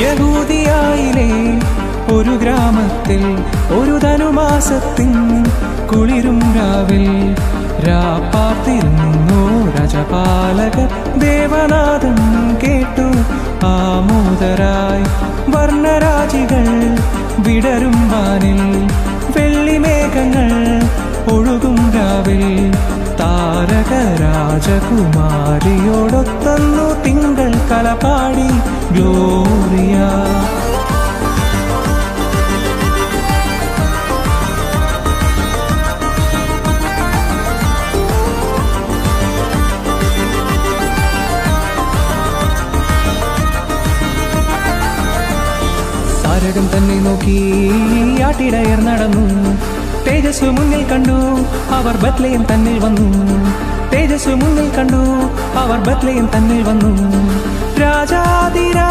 യഹൂദിയായിലെ ഒരു ഗ്രാമത്തിൽ ഒരു ധനുമാസത്തിൻ കുളിരും രാവിൽ രാപ്പാർത്തിരുന്നു രാജപാലകർ. ദേവനാദം കേട്ടു ആമോദരായി വർണ്ണരാജികൾ വിടരും വാനിൽ. വെള്ളിമേഘങ്ങൾ ഒഴുകും രാവിൽ. താരക രാജകുമാരിയോടൊത്തന്നു തിങ്കൾ കലപാടി ഗ്ലോറിയ. താരകം തന്നെ നോക്കി ആട്ടിടയർ നടന്നു. തേജസ് മുന്നിൽ കണ്ടു, അവർ ബത്ലഹേം തന്നിൽ വന്നു. തേജസ് മുന്നിൽ കണ്ടു, അവർ ബത്ലഹേം തന്നിൽ വന്നു. രാജാതിരാജ